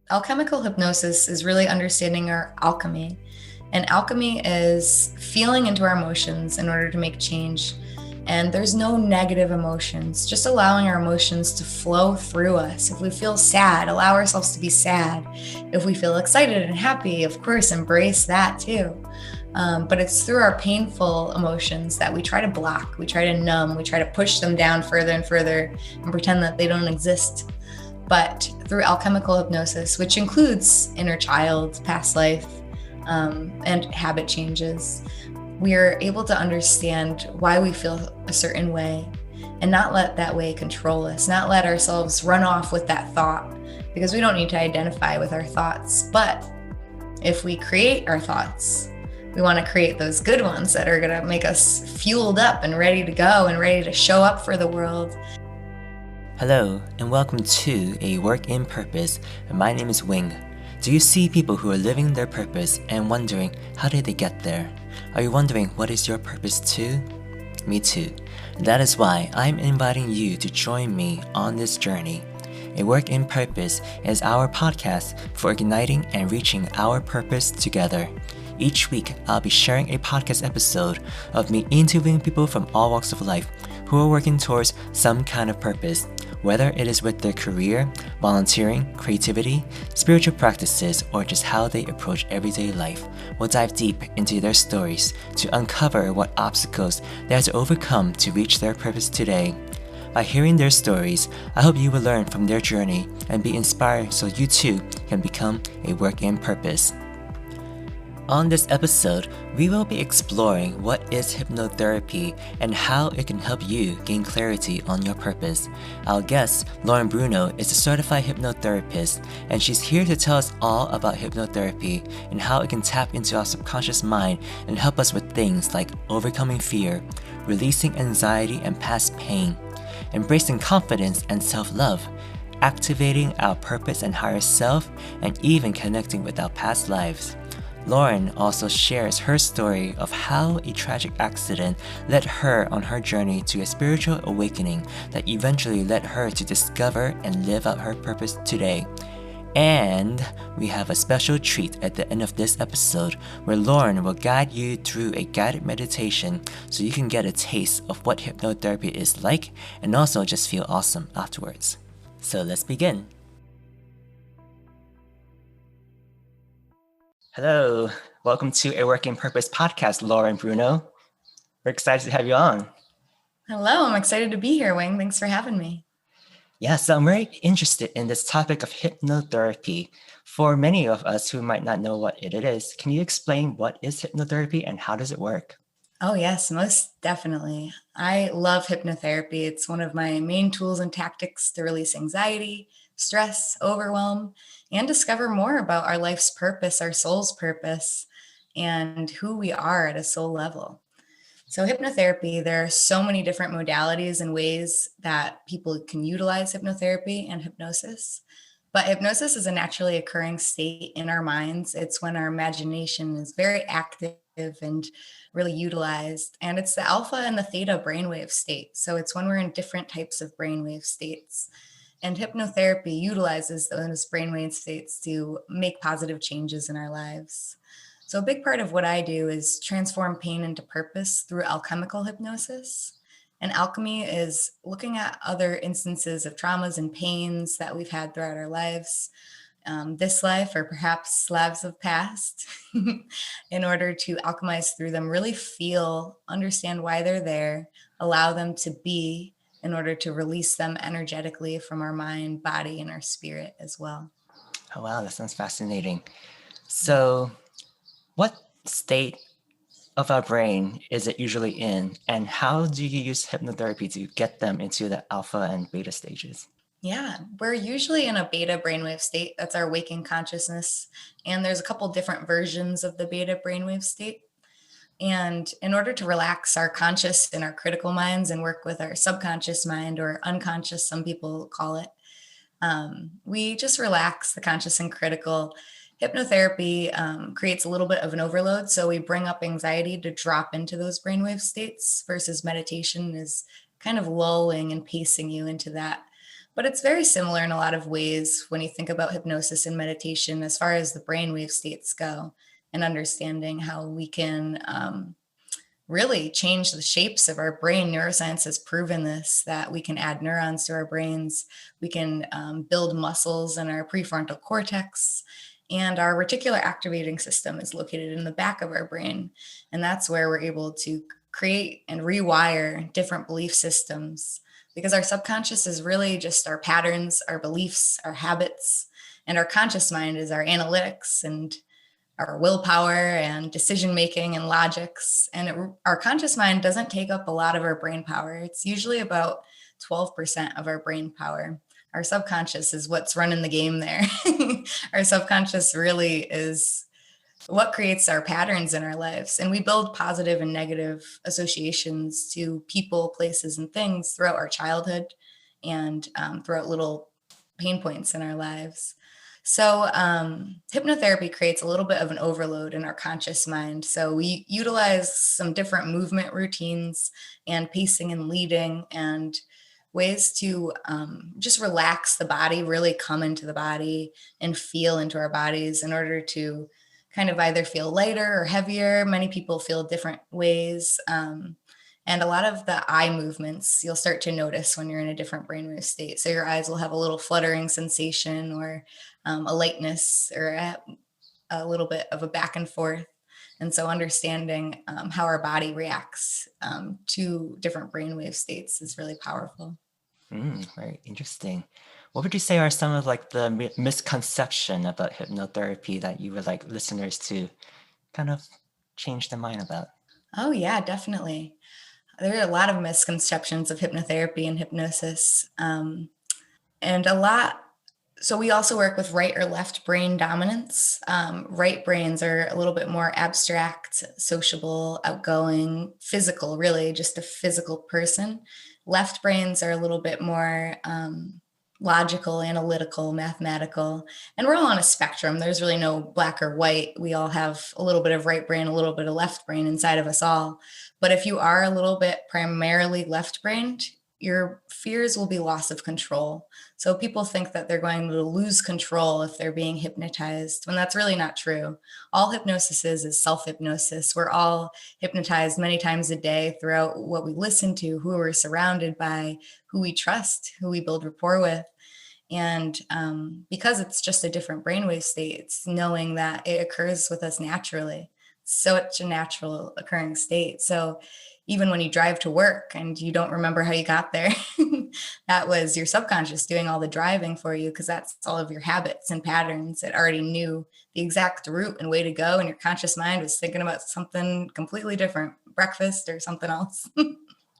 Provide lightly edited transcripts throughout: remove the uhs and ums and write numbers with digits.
Alchemical hypnosis is really understanding our alchemy. And alchemy is feeling into our emotions in order to make change. And there's no negative emotions, just allowing our emotions to flow through us. If we feel sad, allow ourselves to be sad. If we feel excited and happy, of course, embrace that too. But it's through our painful emotions that we try to block, we try to numb, we try to push them down further and further and pretend that they don't exist. But through alchemical hypnosis, which includes inner child, past life, and habit changes, we are able to understand why we feel a certain way and not let that way control us, not let ourselves run off with that thought, because we don't need to identify with our thoughts. But if we create our thoughts, we want to create those good ones that are going to make us fueled up and ready to go and ready to show up for the world. Hello, and welcome to A Work in Purpose. My name is Wing. Do you see people who are living their purpose and wondering how did they get there? Are you wondering what is your purpose too? Me too. That is why I'm inviting you to join me on this journey. A Work in Purpose is our podcast for igniting and reaching our purpose together. Each week, I'll be sharing a podcast episode of me interviewing people from all walks of life who are working towards some kind of purpose, whether it is with their career, volunteering, creativity, spiritual practices, or just how they approach everyday life. We'll dive deep into their stories to uncover what obstacles they had to overcome to reach their purpose today. By hearing their stories, I hope you will learn from their journey and be inspired so you too can become a work in purpose. On this episode, we will be exploring what is hypnotherapy and how it can help you gain clarity on your purpose. Our guest, Bruno, is a certified hypnotherapist, and she's here to tell us all about hypnotherapy and how it can tap into our subconscious mind and help us with things like overcoming fear, releasing anxiety and past pain, embracing confidence and self-love, activating our purpose and higher self, and even connecting with our past lives. Lauren also shares her story of how a tragic accident led her on her journey to a spiritual awakening that eventually led her to discover and live out her purpose today. And we have a special treat at the end of this episode where Lauren will guide you through a guided meditation so you can get a taste of what hypnotherapy is like and also just feel awesome afterwards. So let's begin. Hello, welcome to A Work in Purpose podcast, Lauren Bruno. We're excited to have you on. Hello, I'm excited to be here, Wing. Thanks for having me. Yeah, so I'm very interested in this topic of hypnotherapy. For many of us who might not know what it is, can you explain what is hypnotherapy and how does it work? Oh, yes, most definitely. I love hypnotherapy. It's one of my main tools and tactics to release anxiety, stress, overwhelm, and discover more about our life's purpose, our soul's purpose, and who we are at a soul level. So, hypnotherapy, there are so many different modalities and ways that people can utilize hypnotherapy and hypnosis. But hypnosis is a naturally occurring state in our minds. It's when our imagination is very active and really utilized. And it's the alpha and the theta brainwave state. So it's when we're in different types of brainwave states. And hypnotherapy utilizes those brainwave states to make positive changes in our lives. So, a big part of what I do is transform pain into purpose through alchemical hypnosis. And alchemy is looking at other instances of traumas and pains that we've had throughout our lives, this life, or perhaps lives of past, in order to alchemize through them, really feel, understand why they're there, allow them to be, in order to release them energetically from our mind, body, and our spirit as well. Oh, wow, that sounds fascinating. So, what state of our brain is it usually in, and how do you use hypnotherapy to get them into the alpha and beta stages? Yeah, we're usually in a beta brainwave state. That's our waking consciousness. And there's a couple different versions of the beta brainwave state. And in order to relax our conscious and our critical minds and work with our subconscious mind, or unconscious, some people call it, we just relax the conscious and critical. Hypnotherapy creates a little bit of an overload. So we bring up anxiety to drop into those brainwave states versus meditation is kind of lulling and pacing you into that But it's very similar in a lot of ways when you think about hypnosis and meditation as far as the brainwave states go, and understanding how we can really change the shapes of our brain. Neuroscience has proven this, that we can add neurons to our brains, we can build muscles in our prefrontal cortex, and our reticular activating system is located in the back of our brain. And that's where we're able to create and rewire different belief systems, because our subconscious is really just our patterns, our beliefs, our habits, and our conscious mind is our analytics and our willpower and decision making and logics. And our conscious mind doesn't take up a lot of our brain power. It's usually about 12% of our brain power. Our subconscious is what's running the game there. Our subconscious really is what creates our patterns in our lives. And we build positive and negative associations to people, places, and things throughout our childhood and throughout little pain points in our lives. So, hypnotherapy creates a little bit of an overload in our conscious mind. So, we utilize some different movement routines and pacing and leading and ways to just relax the body, really come into the body and feel into our bodies in order to kind of either feel lighter or heavier. Many people feel different ways. And a lot of the eye movements you'll start to notice when you're in a different brainwave state. So your eyes will have a little fluttering sensation or a lightness or a little bit of a back and forth. And so understanding how our body reacts to different brainwave states is really powerful. Very interesting. What would you say are some of like the misconception about hypnotherapy that you would like listeners to kind of change their mind about? Oh, yeah, definitely. There are a lot of misconceptions of hypnotherapy and hypnosis. And a lot. So we also work with right or left brain dominance. Right brains are a little bit more abstract, sociable, outgoing, physical, really just a physical person. Left brains are a little bit more logical, analytical, mathematical, and we're all on a spectrum. There's really no black or white. We all have a little bit of right brain, a little bit of left brain inside of us all. But if you are a little bit primarily left brained, your fears will be loss of control. So people think that they're going to lose control if they're being hypnotized, when that's really not true. All hypnosis is self-hypnosis. We're all hypnotized many times a day throughout what we listen to, who we're surrounded by, who we trust, who we build rapport with. And because it's just a different brainwave state, it's knowing that it occurs with us naturally. So it's a natural occurring state. So even when you drive to work and you don't remember how you got there, that was your subconscious doing all the driving for you, because that's all of your habits and patterns. It already knew the exact route and way to go. And your conscious mind was thinking about something completely different, breakfast or something else.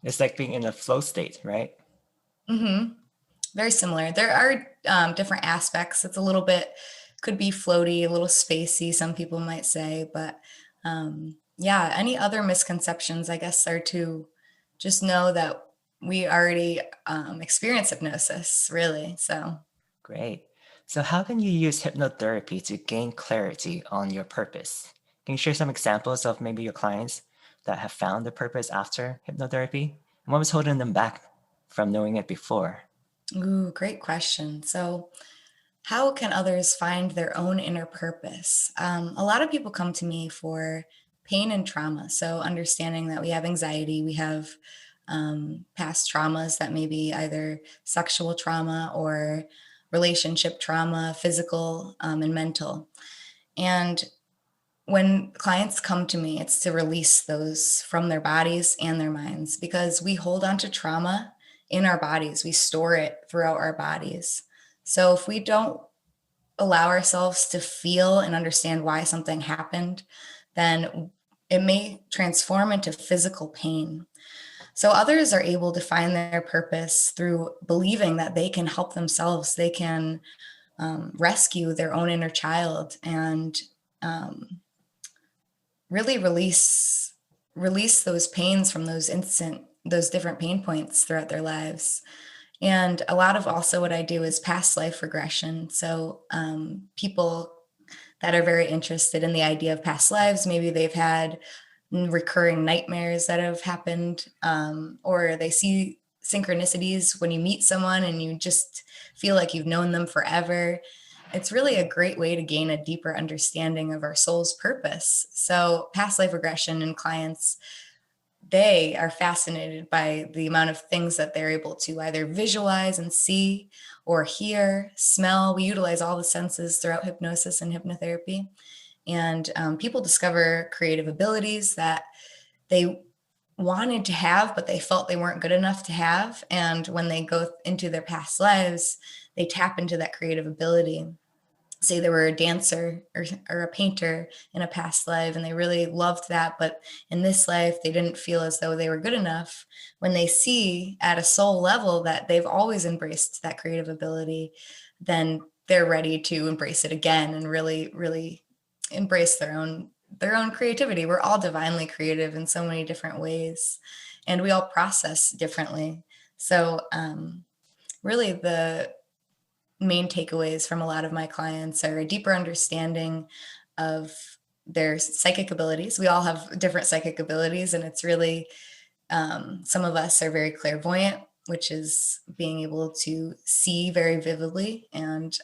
It's like being in a flow state, right? Mm-hmm. Very similar. There are different aspects. It's a little bit, could be floaty, a little spacey, some people might say, but yeah, any other misconceptions, I guess, are to just know that we already experience hypnosis, really. So, Great. So how can you use hypnotherapy to gain clarity on your purpose? Can you share some examples of maybe your clients that have found their purpose after hypnotherapy? And what was holding them back from knowing it before? ooh, great question. So, how can others find their own inner purpose? A lot of people come to me for pain and trauma. So, understanding that we have anxiety, we have past traumas that may be either sexual trauma or relationship trauma, physical and mental. And when clients come to me, it's to release those from their bodies and their minds, because we hold on to trauma in our bodies, we store it throughout our bodies. So if we don't allow ourselves to feel and understand why something happened, then it may transform into physical pain. So others are able to find their purpose through believing that they can help themselves. They can rescue their own inner child and really release those pains from those different pain points throughout their lives. And a lot of also what I do is past life regression. So people that are very interested in the idea of past lives, maybe they've had recurring nightmares that have happened, or they see synchronicities when you meet someone and you just feel like you've known them forever. It's really a great way to gain a deeper understanding of our soul's purpose. So, past life regression and clients, they are fascinated by the amount of things that they're able to either visualize and see or hear, smell. We utilize all the senses throughout hypnosis and hypnotherapy. And people discover creative abilities that they wanted to have, but they felt they weren't good enough to have. And when they go into their past lives, they tap into that creative ability. Say they were a dancer or a painter in a past life and they really loved that, but in this life they didn't feel as though they were good enough. When they see at a soul level that they've always embraced that creative ability, then they're ready to embrace it again and really, really embrace their own creativity. We're all divinely creative in so many different ways, and we all process differently. So, really, the main takeaways from a lot of my clients are a deeper understanding of their psychic abilities. We all have different psychic abilities, and it's really some of us are very clairvoyant, which is being able to see very vividly and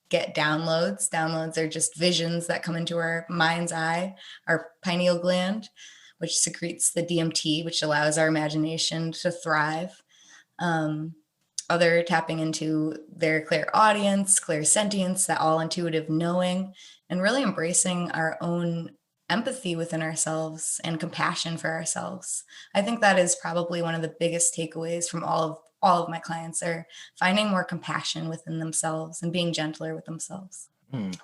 get downloads. Downloads are just visions that come into our mind's eye, our pineal gland, which secretes the DMT, which allows our imagination to thrive. Um, Other tapping into their clairaudience, clairsentience, that all intuitive knowing, and really embracing our own empathy within ourselves and compassion for ourselves. I think that is probably one of the biggest takeaways from all of my clients are finding more compassion within themselves and being gentler with themselves.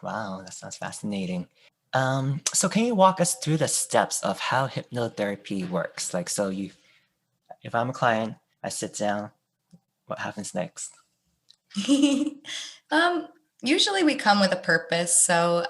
Wow, that sounds fascinating. So can you walk us through the steps of how hypnotherapy works? Like, if I'm a client, I sit down, what happens next? um, Usually we come with a purpose. So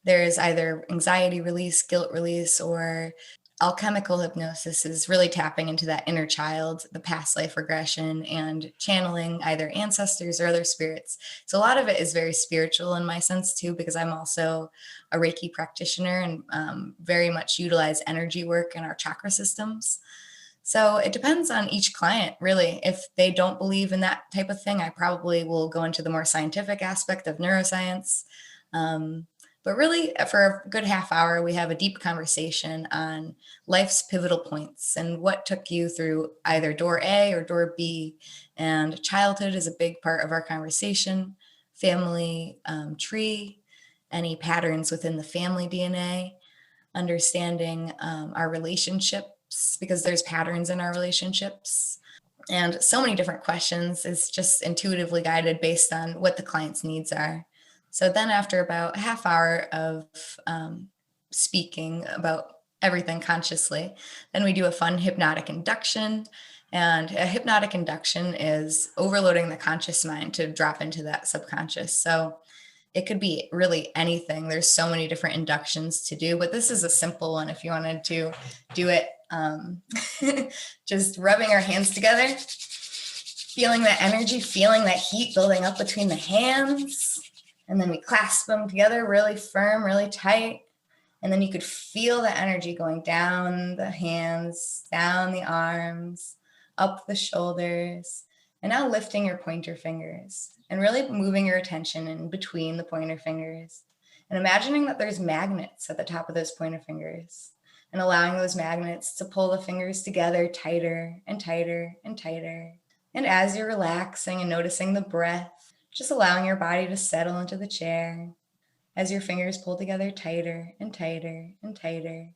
there's either anxiety release, guilt release, or alchemical hypnosis is really tapping into that inner child, the past life regression, and channeling either ancestors or other spirits. So a lot of it is very spiritual in my sense too, because I'm also a Reiki practitioner and very much utilize energy work in our chakra systems. So it depends on each client, really. If they don't believe in that type of thing, I probably will go into the more scientific aspect of neuroscience. Um, but really, for a good half hour, we have a deep conversation on life's pivotal points and what took you through either door A or door B. And childhood is a big part of our conversation, family tree, any patterns within the family DNA, understanding our relationships because there's patterns in our relationships and so many different questions is just intuitively guided based on what the client's needs are. So then after about a half hour of speaking about everything consciously, then we do a fun hypnotic induction. And a hypnotic induction is overloading the conscious mind to drop into that subconscious. So it could be really anything. There's so many different inductions to do, but this is a simple one if you wanted to do it. Just rubbing our hands together, feeling that energy, feeling that heat building up between the hands. And then we clasp them together really firm, really tight. And then you could feel the energy going down the hands, down the arms, up the shoulders. And now lifting your pointer fingers and really moving your attention in between the pointer fingers and imagining that there's magnets at the top of those pointer fingers and allowing those magnets to pull the fingers together tighter and tighter and tighter. And as you're relaxing and noticing the breath, just allowing your body to settle into the chair as your fingers pull together tighter and tighter and tighter.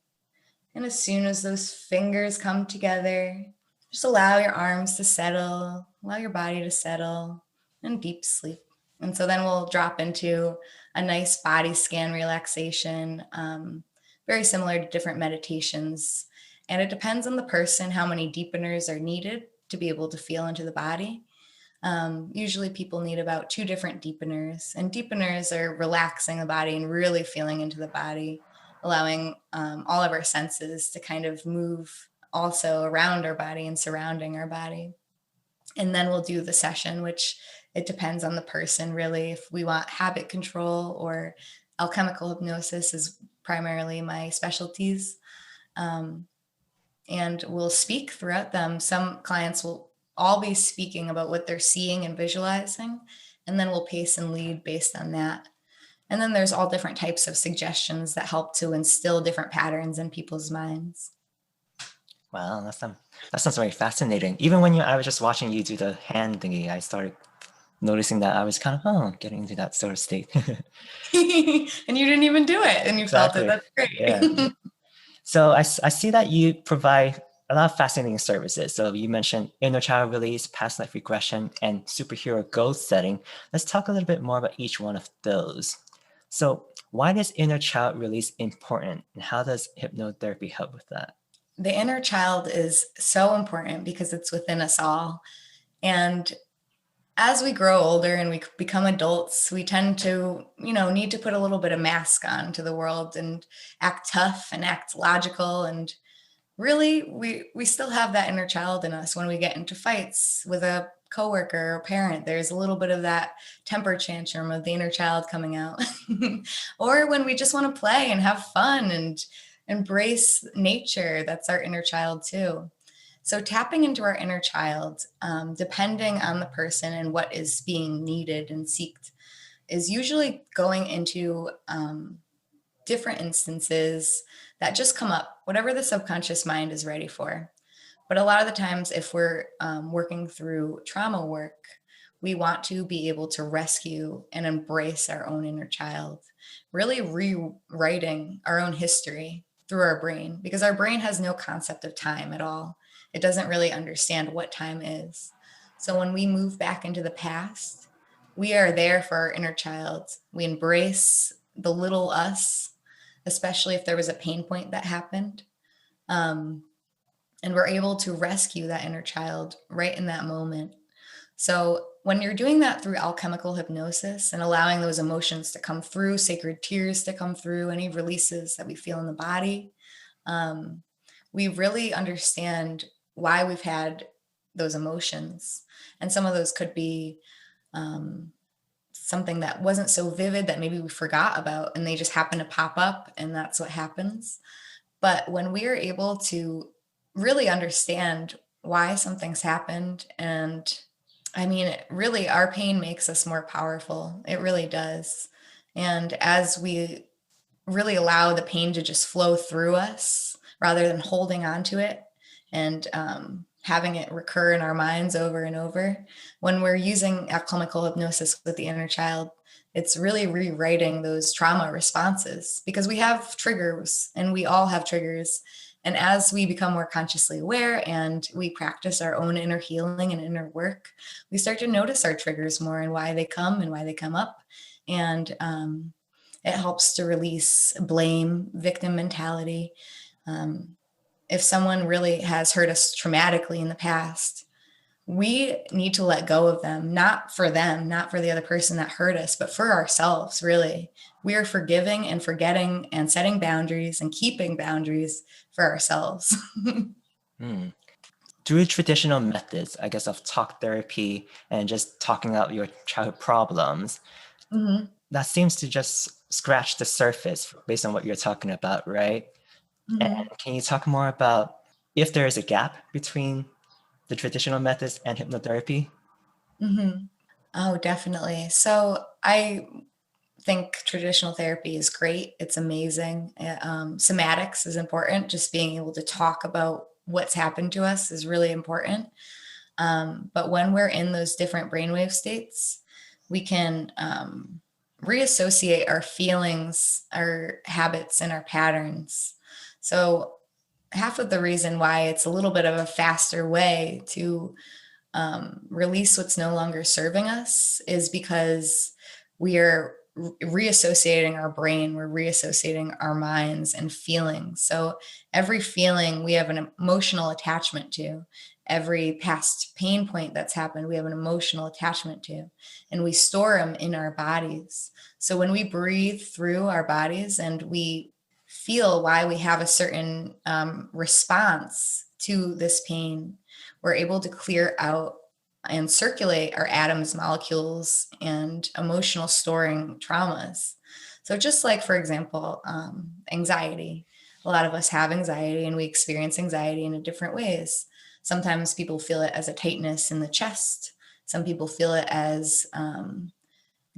And as soon as those fingers come together, just allow your arms to settle, allow your body to settle in deep sleep. And so then we'll drop into a nice body scan relaxation, very similar to different meditations. And it depends on the person how many deepeners are needed to be able to feel into the body. Usually people need about 2 different deepeners, and deepeners are relaxing the body and really feeling into the body, allowing all of our senses to kind of move also around our body and surrounding our body. And then we'll do the session, which it depends on the person really. If we want habit control or alchemical hypnosis is primarily my specialties. and we'll speak throughout them. Some clients will all be speaking about what they're seeing and visualizing, and then we'll pace and lead based on that. And then there's all different types of suggestions that help to instill different patterns in people's minds. Wow, that sounds very fascinating. Even when I was just watching you do the hand thingy, I started noticing that I was kind of, getting into that sort of state. And you didn't even do it and you felt it. Exactly. That's great. Yeah. So I see that you provide a lot of fascinating services. So you mentioned inner child release, past life regression, and superhero goal setting. Let's talk a little bit more about each one of those. So why is inner child release important, and how does hypnotherapy help with that? The inner child is so important because it's within us all. And as we grow older and we become adults, we tend to, need to put a little bit of mask on to the world and act tough and act logical. And really, we still have that inner child in us when we get into fights with a coworker or parent. There's a little bit of that temper tantrum of the inner child coming out. Or when we just want to play and have fun and embrace nature, that's our inner child too. So tapping into our inner child, depending on the person and what is being needed and seeked, is usually going into different instances that just come up, whatever the subconscious mind is ready for. But a lot of the times, if we're working through trauma work, we want to be able to rescue and embrace our own inner child, really rewriting our own history through our brain, because our brain has no concept of time at all. It doesn't really understand what time is. So when we move back into the past, we are there for our inner child. We embrace the little us, especially if there was a pain point that happened. And we're able to rescue that inner child right in that moment. So when you're doing that through alchemical hypnosis and allowing those emotions to come through, sacred tears to come through, any releases that we feel in the body, we really understand why we've had those emotions. And some of those could be something that wasn't so vivid that maybe we forgot about and they just happen to pop up, and that's what happens. But when we are able to really understand why something's happened, and I mean, really, our pain makes us more powerful. It really does. And as we really allow the pain to just flow through us rather than holding on to it and having it recur in our minds over and over, when we're using alchemical hypnosis with the inner child, it's really rewriting those trauma responses, because we have triggers and we all have triggers. And as we become more consciously aware and we practice our own inner healing and inner work, we start to notice our triggers more and why they come and why they come up. And it helps to release blame, victim mentality. If someone really has hurt us traumatically in the past, we need to let go of them, not for the other person that hurt us, but for ourselves, really. We are forgiving and forgetting and setting boundaries and keeping boundaries for ourselves. Hmm. Through traditional methods, I guess, of talk therapy and just talking out your childhood problems, Mhm. that seems to just scratch the surface based on what you're talking about, right? And Mhm. can you talk more about if there is a gap between the traditional methods and hypnotherapy? Mhm. Oh, definitely. So I think traditional therapy is great. It's amazing. Somatics is important. Just being able to talk about what's happened to us is really important. But when we're in those different brainwave states, we can reassociate our feelings, our habits, and our patterns. So half of the reason why it's a little bit of a faster way to release what's no longer serving us is because we are reassociating our brain, we're reassociating our minds and feelings. So every feeling we have an emotional attachment to, every past pain point that's happened, we have an emotional attachment to, and we store them in our bodies. So when we breathe through our bodies and we feel why we have a certain response to this pain, we're able to clear out and circulate our atoms, molecules, and emotional storing traumas. So, just like, for example, anxiety. a lot of us have anxiety and we experience anxiety in different ways. Sometimes people feel it as a tightness in the chest. Some people feel it as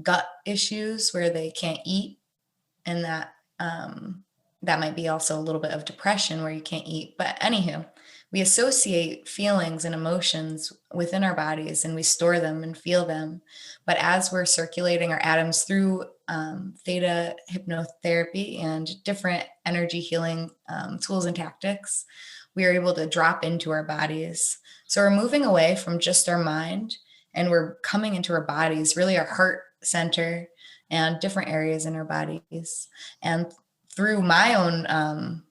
gut issues where they can't eat, and that might be also a little bit of depression where you can't eat. But anywho, we associate feelings and emotions within our bodies and we store them and feel them. But as we're circulating our atoms through theta hypnotherapy and different energy healing tools and tactics, we are able to drop into our bodies. So we're moving away from just our mind and we're coming into our bodies, really our heart center and different areas in our bodies. And through my own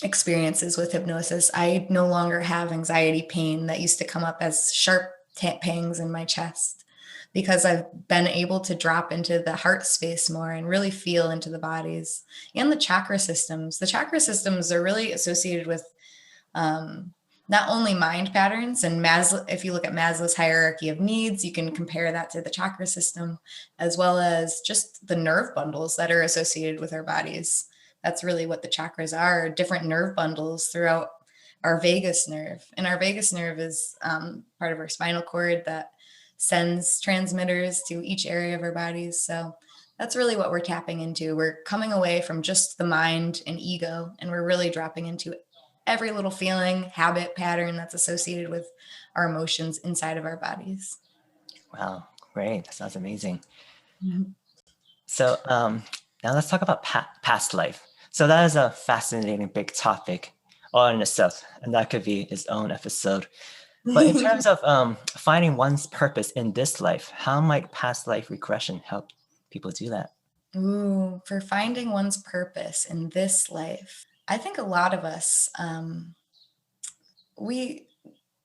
experiences with hypnosis, I no longer have anxiety pain that used to come up as sharp pangs in my chest because I've been able to drop into the heart space more and really feel into the bodies and the chakra systems. The chakra systems are really associated with um, not only mind patterns and Maslow, if you look at Maslow's hierarchy of needs, you can compare that to the chakra system, as well as just the nerve bundles that are associated with our bodies. That's really what the chakras are, different nerve bundles throughout our vagus nerve. And our vagus nerve is part of our spinal cord that sends transmitters to each area of our bodies. So that's really what we're tapping into. We're coming away from just the mind and ego, and we're really dropping into every little feeling, habit, pattern that's associated with our emotions inside of our bodies. Wow, great. That sounds amazing. Mhm. So now let's talk about past life. So that is a fascinating big topic all in itself, and that could be its own episode. But in terms of finding one's purpose in this life, how might past life regression help people do that? Ooh, for finding one's purpose in this life, I think a lot of us we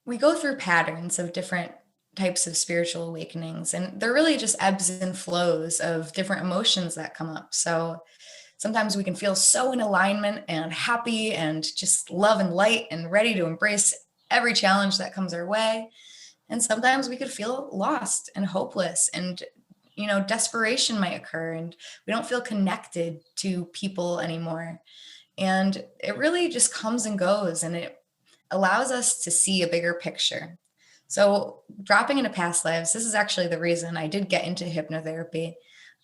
we go through patterns of different types of spiritual awakenings, and they're really just ebbs and flows of different emotions that come up. So sometimes we can feel so in alignment and happy and just love and light and ready to embrace every challenge that comes our way. And sometimes we could feel lost and hopeless and desperation might occur and we don't feel connected to people anymore. And it really just comes and goes and it allows us to see a bigger picture. So dropping into past lives, this is actually the reason I did get into hypnotherapy,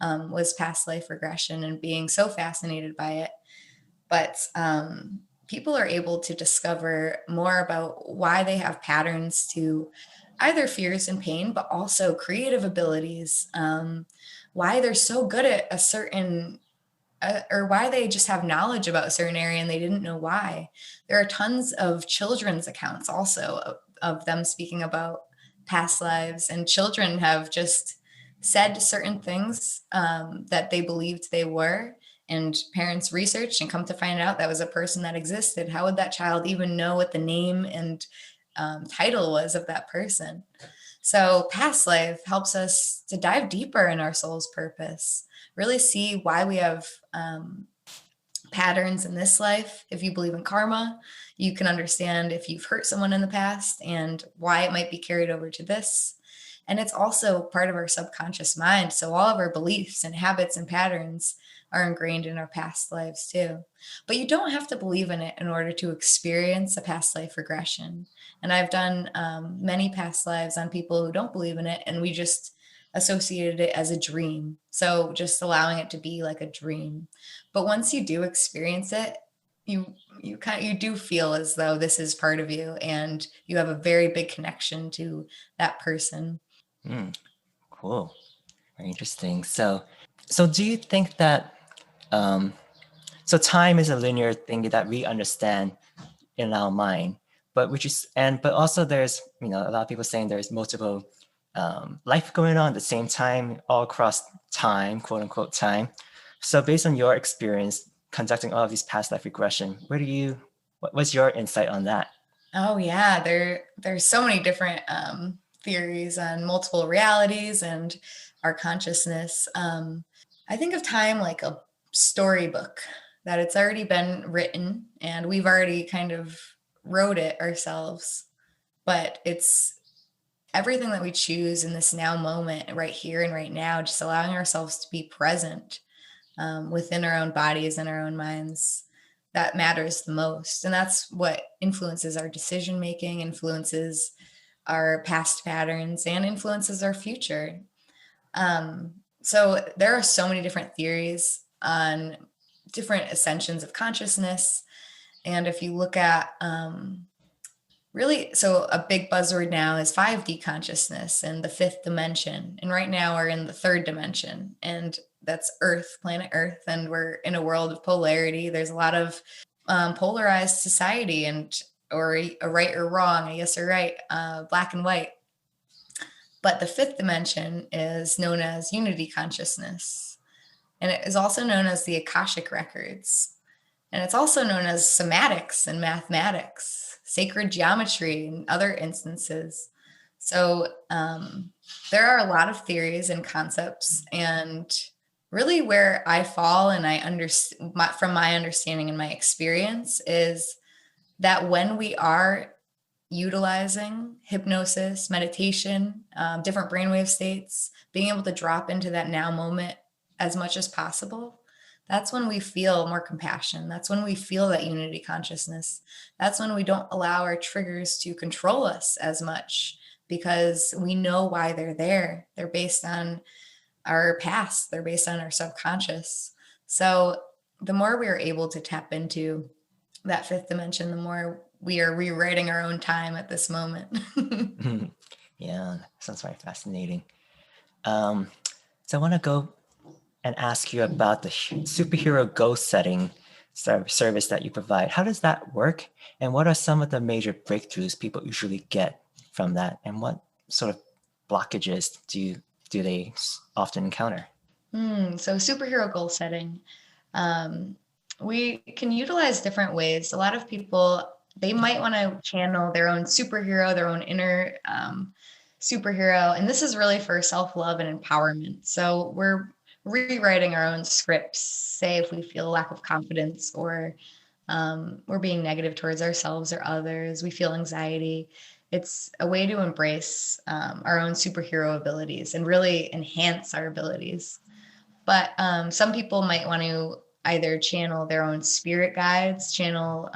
was past life regression and being so fascinated by it. But people are able to discover more about why they have patterns to either fears and pain, but also creative abilities, why they're so good at a certain or why they just have knowledge about a certain area and they didn't know why. There are tons of children's accounts also of them speaking about past lives, and children have just said certain things that they believed they were. And parents researched and come to find out that was a person that existed. How would that child even know what the name and title was of that person? So, past life helps us to dive deeper in our soul's purpose, really see why we have patterns in this life. If you believe in karma, you can understand if you've hurt someone in the past and why it might be carried over to this. And it's also part of our subconscious mind. So all of our beliefs and habits and patterns are ingrained in our past lives too. But you don't have to believe in it in order to experience a past life regression. And I've done many past lives on people who don't believe in it, and we just associated it as a dream. So just allowing it to be like a dream. But once you do experience it, you do feel as though this is part of you and you have a very big connection to that person. Mm, cool. Very interesting. So do you think that um, so time is a linear thing that we understand in our mind, but also there's a lot of people saying there's multiple life going on at the same time all across time, quote unquote time. So based on your experience conducting all of these past life regression, what's your insight on that? Oh yeah, there's so many different theories on multiple realities and our consciousness. I think of time like a storybook, that it's already been written and we've already kind of wrote it ourselves, but it's everything that we choose in this now moment, right here and right now, just allowing ourselves to be present within our own bodies and our own minds. that matters the most. And that's what influences our decision making, influences our past patterns, and influences our future. So there are so many different theories on different ascensions of consciousness. And if you look at really, so a big buzzword now is 5D consciousness and the fifth dimension. And right now we're in the third dimension, and that's Earth, planet Earth. And we're in a world of polarity. There's a lot of polarized society, and or a right or wrong, a yes or right, black and white. But the fifth dimension is known as unity consciousness. And it is also known as the Akashic records. And it's also known as somatics and mathematics, sacred geometry, and other instances. So there are a lot of theories and concepts, and really where I fall, and I understand from my understanding and my experience, is that when we are utilizing hypnosis, meditation, different brainwave states, being able to drop into that now moment as much as possible, that's when we feel more compassion. That's when we feel that unity consciousness. That's when we don't allow our triggers to control us as much, because we know why they're there. They're based on our past, they're based on our subconscious. So the more we are able to tap into that fifth dimension, the more we are rewriting our own time at this moment. Yeah, sounds very fascinating. So I want to go and ask you about the superhero goal setting service that you provide. How does that work? And what are some of the major breakthroughs people usually get from that? And what sort of blockages do they often encounter? So superhero goal setting. We can utilize different ways. A lot of people, they might want to channel their own superhero, their own inner superhero. And this is really for self-love and empowerment. So we're rewriting our own scripts. Say if we feel a lack of confidence, or we're being negative towards ourselves or others, we feel anxiety. It's a way to embrace our own superhero abilities and really enhance our abilities. But some people might want to either channel their own spirit guides, channel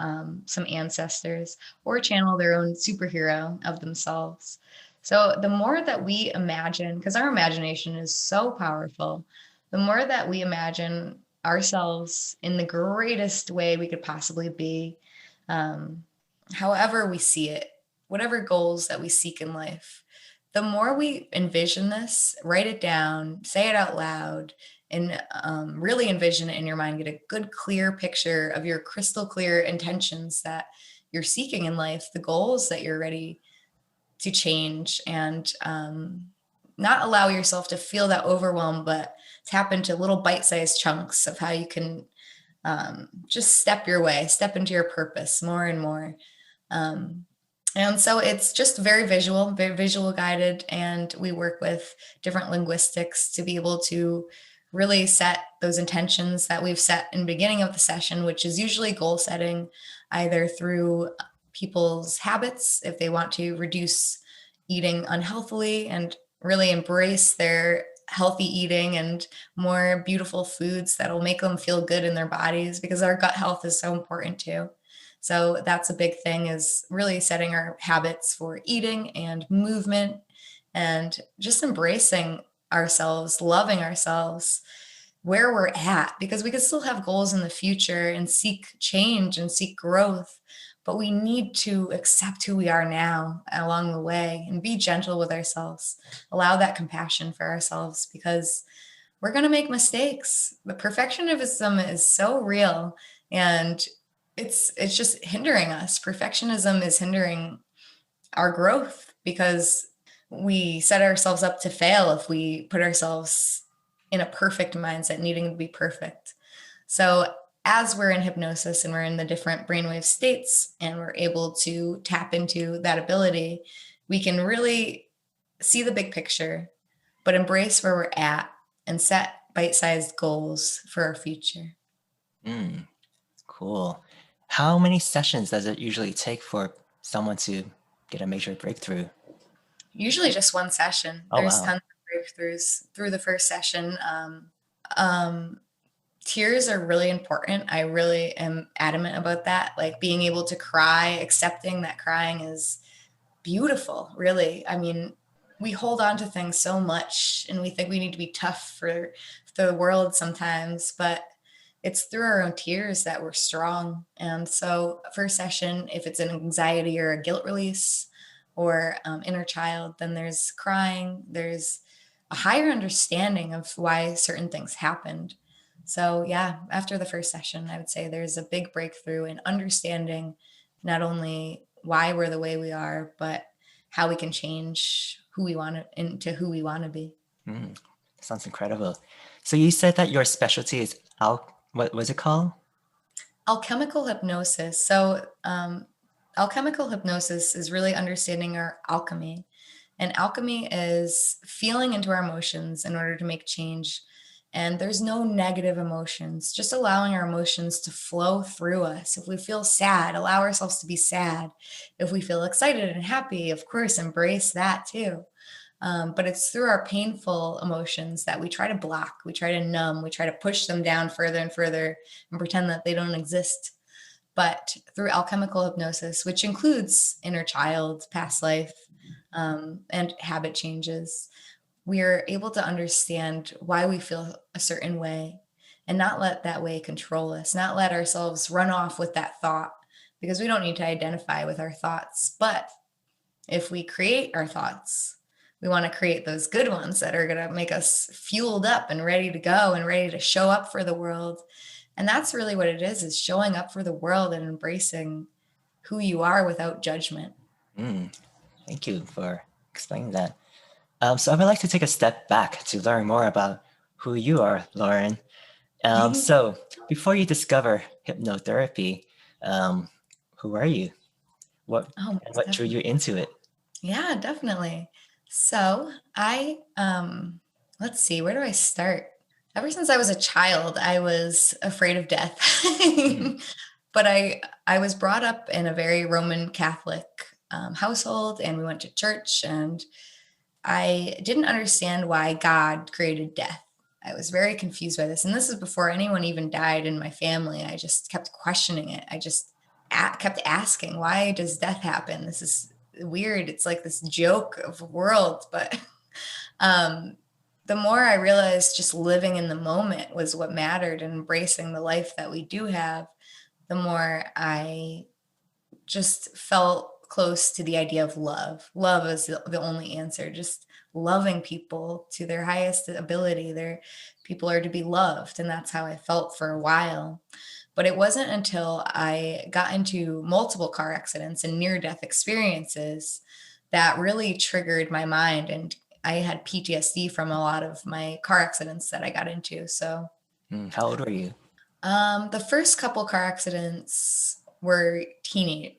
some ancestors, or channel their own superhero of themselves. So the more that we imagine, because our imagination is so powerful, the more that we imagine ourselves in the greatest way we could possibly be, um, however we see it, whatever goals that we seek in life, the more we envision this, write it down, say it out loud, and really envision it in your mind, get a good, clear picture of your crystal clear intentions that you're seeking in life, the goals that you're ready to change, and not allow yourself to feel that overwhelm, but tap into little bite-sized chunks of how you can just step your way, step into your purpose more and more. Um, and so it's just very visual guided. And we work with different linguistics to be able to really set those intentions that we've set in the beginning of the session, which is usually goal setting, either through people's habits, if they want to reduce eating unhealthily and really embrace their healthy eating and more beautiful foods that'll make them feel good in their bodies, because our gut health is so important too. So that's a big thing, is really setting our habits for eating and movement, and just embracing ourselves, loving ourselves where we're at, because we could still have goals in the future and seek change and seek growth, but we need to accept who we are now along the way and be gentle with ourselves, allow that compassion for ourselves, because we're going to make mistakes. The perfectionism is so real, and it's just hindering us. Perfectionism is hindering our growth, because we set ourselves up to fail if we put ourselves in a perfect mindset, needing to be perfect. So as we're in hypnosis and we're in the different brainwave states and we're able to tap into that ability, we can really see the big picture, but embrace where we're at and set bite-sized goals for our future. Mm, cool. How many sessions does it usually take for someone to get a major breakthrough? Usually just one session. Oh, There's wow. tons of breakthroughs through the first session. Um, Tears are really important. I really am adamant about that. Like being able to cry, accepting that crying is beautiful, really. I mean, we hold on to things so much and we think we need to be tough for the world sometimes, but it's through our own tears that we're strong. And so, first session, if it's an anxiety or a guilt release or inner child, then there's crying, there's a higher understanding of why certain things happened. So, yeah, after the first session, I would say there's a big breakthrough in understanding not only why we're the way we are, but how we can change who we want to into who we want to be. Mm, sounds incredible. So you said that your specialty is what was it called? Alchemical hypnosis. So, alchemical hypnosis is really understanding our alchemy. And alchemy is feeling into our emotions in order to make change. And there's no negative emotions, just allowing our emotions to flow through us. If we feel sad, allow ourselves to be sad. If we feel excited and happy, of course, embrace that too. But it's through our painful emotions that we try to block, we try to numb, we try to push them down further and further and pretend that they don't exist. But through alchemical hypnosis, which includes inner child, past life, and habit changes, we are able to understand why we feel a certain way and not let that way control us, not let ourselves run off with that thought because we don't need to identify with our thoughts. But if we create our thoughts, we want to create those good ones that are going to make us fueled up and ready to go and ready to show up for the world. And that's really what it is showing up for the world and embracing who you are without judgment. Mm, thank you for explaining that. So I would like to take a step back to learn more about who you are, Lauren. So before you discover hypnotherapy, who are you? What Oh, and most what drew you definitely. into it? Yeah, definitely. So I let's see, where do I start? Ever since I was a child, I was afraid of death. Mm, But I was brought up in a very Roman Catholic household, and we went to church, and I didn't understand why God created death. I was very confused by this, and this is before anyone even died in my family. I just kept questioning it. I just kept asking, why does death happen? This is weird. It's like this joke of a world, but um, the more I realized just living in the moment was what mattered and embracing the life that we do have, the more I just felt close to the idea of love. Love is the only answer. Just loving people to their highest ability. Their people are to be loved, and that's how I felt for a while. But it wasn't until I got into multiple car accidents and near death experiences that really triggered my mind, and I had PTSD from a lot of my car accidents that I got into. So how old were you? the first couple car accidents were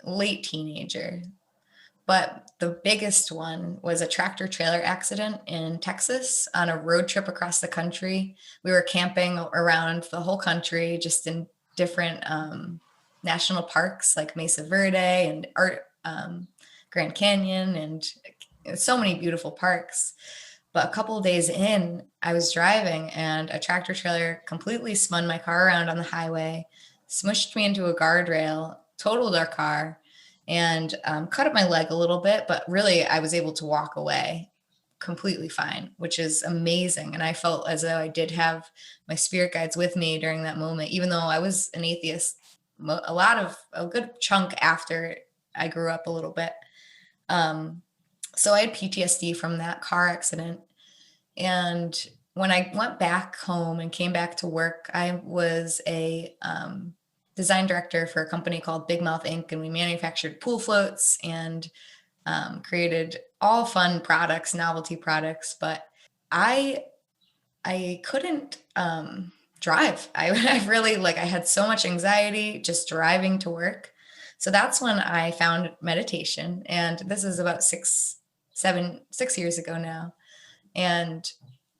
late teenager, but the biggest one was a tractor trailer accident in Texas on a road trip across the country. We were camping around the whole country, just in different national parks like Mesa Verde and Grand Canyon, and so many beautiful parks. But a couple of days in, I was driving and a tractor trailer completely spun my car around on the highway, smushed me into a guardrail, totaled our car, and cut up my leg a little bit. But really, I was able to walk away completely fine, which is amazing. And I felt as though I did have my spirit guides with me during that moment, even though I was an atheist a good chunk after I grew up a little bit. Um, so I had PTSD from that car accident. And when I went back home and came back to work, I was a design director for a company called Big Mouth Inc. And we manufactured pool floats and created all fun products, novelty products. But I I couldn't drive. I really I had so much anxiety just driving to work. So that's when I found meditation, and this is about 6 years ago now. And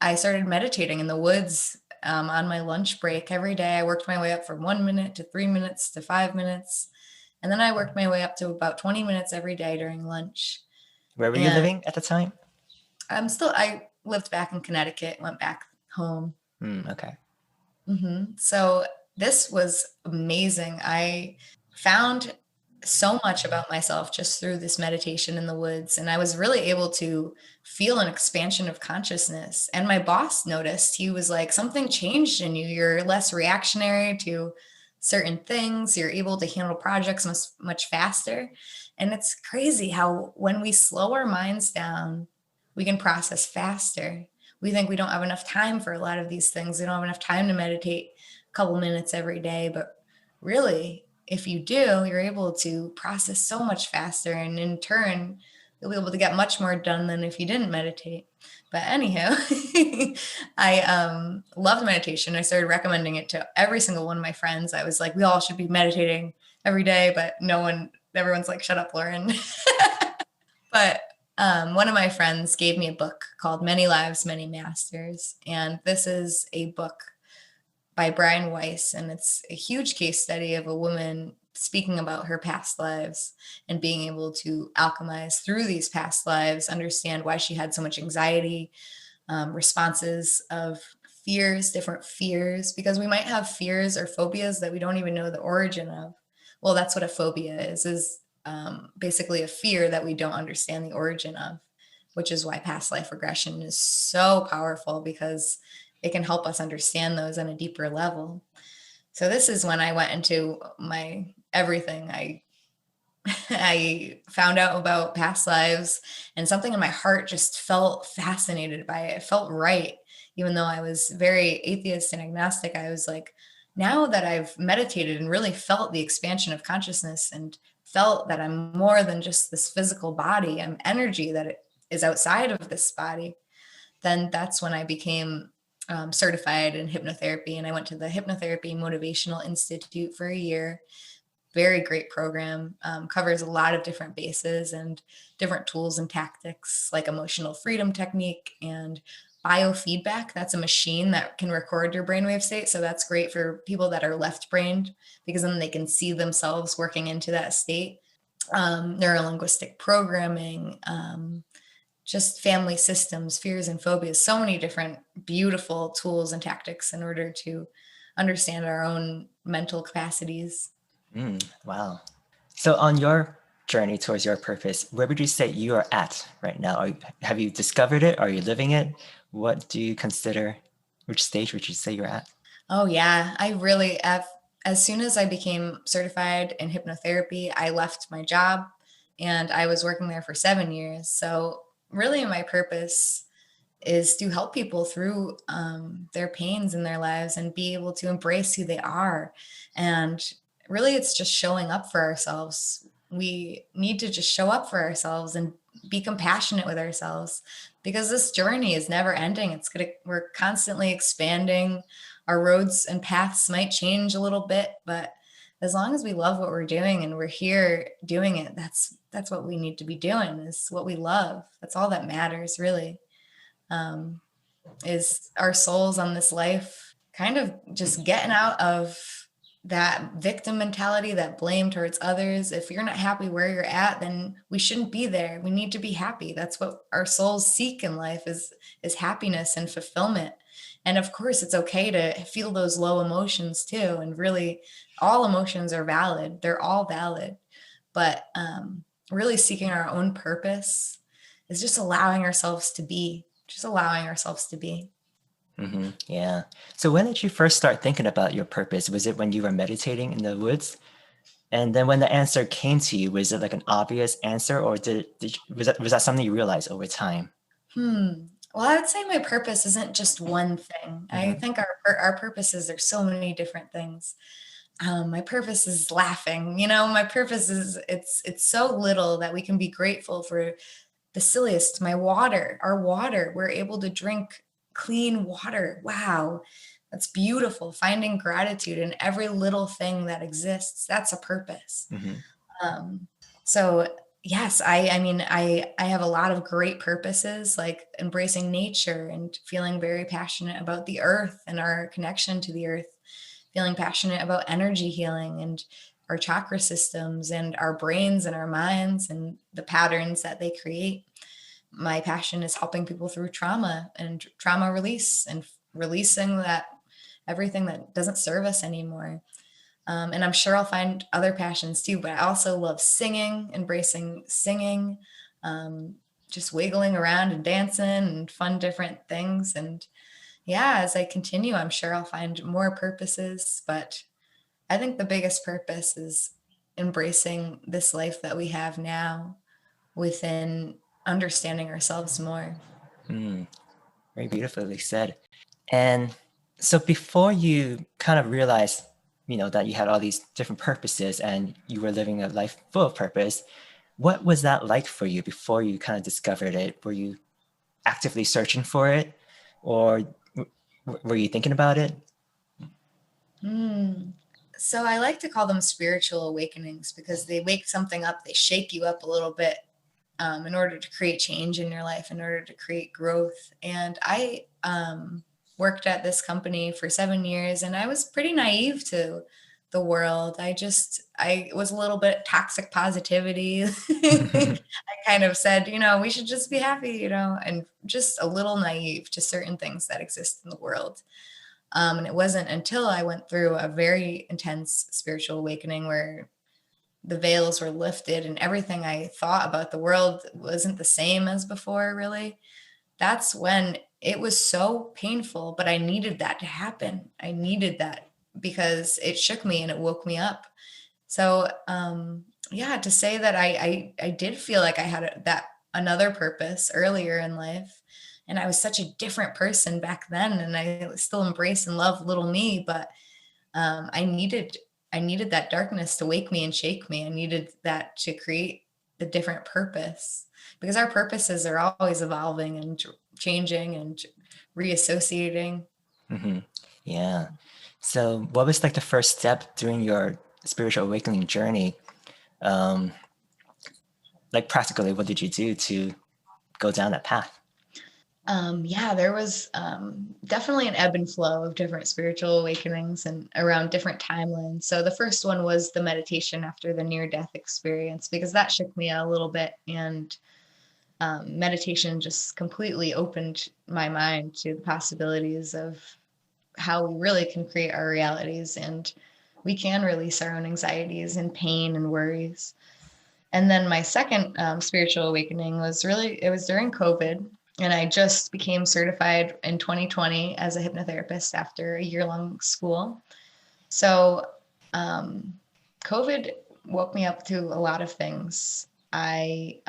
I started meditating in the woods on my lunch break every day. I worked my way up from 1 minute to 3 minutes to 5 minutes. And then I worked my way up to about 20 minutes every day during lunch. Where were you And living at the time? I lived back in Connecticut, went back home. Okay. So this was amazing. I found so much about myself just through this meditation in the woods. And I was really able to feel an expansion of consciousness. And my boss noticed, he was like, something changed in you. You're less reactionary to certain things. You're able to handle projects much faster. And it's crazy how when we slow our minds down, we can process faster. We think we don't have enough time for a lot of these things. We don't have enough time to meditate a couple minutes every day. But really, if you do, you're able to process so much faster. And in turn, you'll be able to get much more done than if you didn't meditate. But anyhow, I loved meditation. I started recommending it to every single one of my friends. I was like, we all should be meditating every day, but everyone's like, shut up, Lauren. But one of my friends gave me a book called Many Lives, Many Masters. And this is a book by Brian Weiss. And it's a huge case study of a woman speaking about her past lives and being able to alchemize through these past lives, understand why she had so much anxiety, responses of fears, different fears, because we might have fears or phobias that we don't even know the origin of. Well, that's what a phobia is basically a fear that we don't understand the origin of, which is why past life regression is so powerful, because it can help us understand those on a deeper level. So this is when I went into my everything. I found out about past lives, and something in my heart just felt fascinated by it. It felt right. Even though I was very atheist and agnostic, I was like, now that I've meditated and really felt the expansion of consciousness and felt that I'm more than just this physical body, I'm energy that is outside of this body, then that's when I became certified in hypnotherapy. And I went to the Hypnotherapy Motivational Institute for a year. Very great program, covers a lot of different bases and different tools and tactics like emotional freedom technique and biofeedback. That's a machine that can record your brainwave state. So that's great for people that are left brained, because then they can see themselves working into that state. Neurolinguistic programming, just family systems, fears and phobias, so many different beautiful tools and tactics in order to understand our own mental capacities. Wow. So, on your journey towards your purpose, where would you say you are at right now? Have you discovered it? Are you living it? What do you consider? Which stage would you say you're at? Oh yeah, I really as soon as I became certified in hypnotherapy, I left my job and I was working there for 7 years. So really my purpose is to help people through their pains in their lives and be able to embrace who they are. And really, it's just showing up for ourselves. We need to just show up for ourselves and be compassionate with ourselves, because this journey is never ending. We're constantly expanding. Our roads and paths might change a little bit, but as long as we love what we're doing and we're here doing it, that's what we need to be doing, is what we love. That's all that matters, really. Um, is our souls on this life kind of just getting out of that victim mentality, that blame towards others. If you're not happy where you're at, then we shouldn't be there. We need to be happy. That's what our souls seek in life, is happiness and fulfillment. And of course, it's okay to feel those low emotions too. And really, all emotions are valid. They're all valid. But really seeking our own purpose is just allowing ourselves to be, just allowing ourselves to be. Yeah. So, when did you first start thinking about your purpose? Was it when you were meditating in the woods? And then when the answer came to you, was it like an obvious answer, or was that something you realized over time? Well, I would say my purpose isn't just one thing. I Hmm. think our purposes are so many different things. My purpose is laughing. My purpose is it's so little that we can be grateful for the silliest. Our water. We're able to drink clean water. Wow, that's beautiful. Finding gratitude in every little thing that exists. That's a purpose. Hmm. Um, so yes, I mean, I have a lot of great purposes, like embracing nature and feeling very passionate about the earth and our connection to the earth, feeling passionate about energy healing and our chakra systems and our brains and our minds and the patterns that they create. My passion is helping people through trauma and trauma release and releasing that everything that doesn't serve us anymore. And I'm sure I'll find other passions too, but I also love singing, embracing singing, um, just wiggling around and dancing and fun different things. And yeah, as I continue, I'm sure I'll find more purposes, but I think the biggest purpose is embracing this life that we have now within understanding ourselves more. Mm, very beautifully said. And so before you kind of realized, that you had all these different purposes and you were living a life full of purpose, what was that like for you before you kind of discovered it? Were you actively searching for it, or were you thinking about it? Hmm. So I like to call them spiritual awakenings because they wake something up, they shake you up a little bit in order to create change in your life, in order to create growth. And I worked at this company for 7 years, and I was pretty naive to the world. I was a little bit toxic positivity. I kind of said, we should just be happy, and just a little naive to certain things that exist in the world. And it wasn't until I went through a very intense spiritual awakening where the veils were lifted and everything I thought about the world wasn't the same as before, really. That's when it was so painful, but I needed that to happen. I needed that because it shook me and it woke me up. So, yeah, to say that I did feel like I had that another purpose earlier in life, and I was such a different person back then, and I still embrace and love little me, but I needed that darkness to wake me and shake me. I needed that to create the different purpose because our purposes are always evolving and changing and reassociating. Hmm. Yeah. So what was like the first step during your spiritual awakening journey? Um, like practically, what did you do to go down that path? Yeah, there was definitely an ebb and flow of different spiritual awakenings and around different timelines. So the first one was the meditation after the near death experience because that shook me a little bit. And meditation just completely opened my mind to the possibilities of how we really can create our realities and we can release our own anxieties and pain and worries. And then my second spiritual awakening it was during COVID. And I just became certified in 2020 as a hypnotherapist after a year-long school. So um, COVID woke me up to a lot of things. I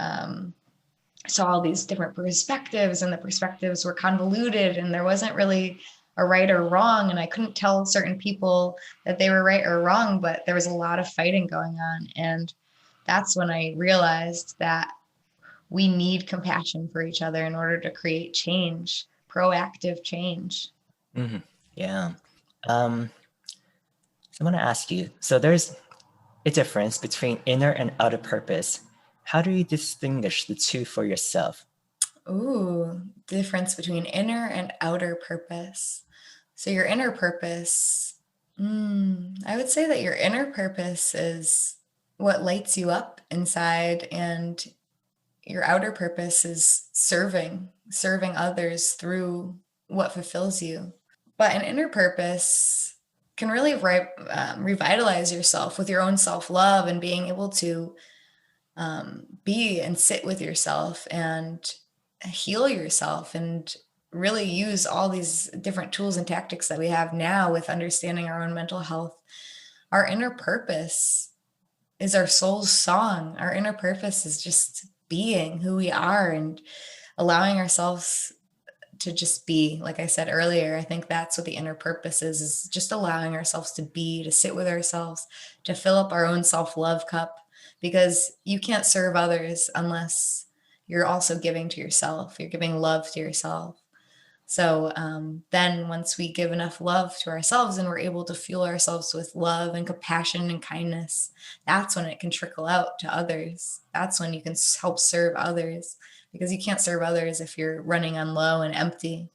saw all these different perspectives, and the perspectives were convoluted, and there wasn't really a right or wrong. And I couldn't tell certain people that they were right or wrong, but there was a lot of fighting going on. And that's when I realized that we need compassion for each other in order to create change, proactive change. Hmm. Yeah. Um, so I want to ask you, so there's a difference between inner and outer purpose. How do you distinguish the two for yourself? Ooh, difference between inner and outer purpose. So your inner purpose, I would say that your inner purpose is what lights you up inside, and your outer purpose is serving others through what fulfills you. But an inner purpose can really revitalize yourself with your own self love and being able to be and sit with yourself and heal yourself and really use all these different tools and tactics that we have now with understanding our own mental health. Our inner purpose is our soul's song. Our inner purpose is just being who we are and allowing ourselves to just be. Like I said earlier, I think that's what the inner purpose is just allowing ourselves to be, to sit with ourselves, to fill up our own self-love cup, because you can't serve others unless you're also giving to yourself. You're giving love to yourself. So then once we give enough love to ourselves and we're able to fuel ourselves with love and compassion and kindness, that's when it can trickle out to others. That's when you can help serve others, because you can't serve others if you're running on low and empty.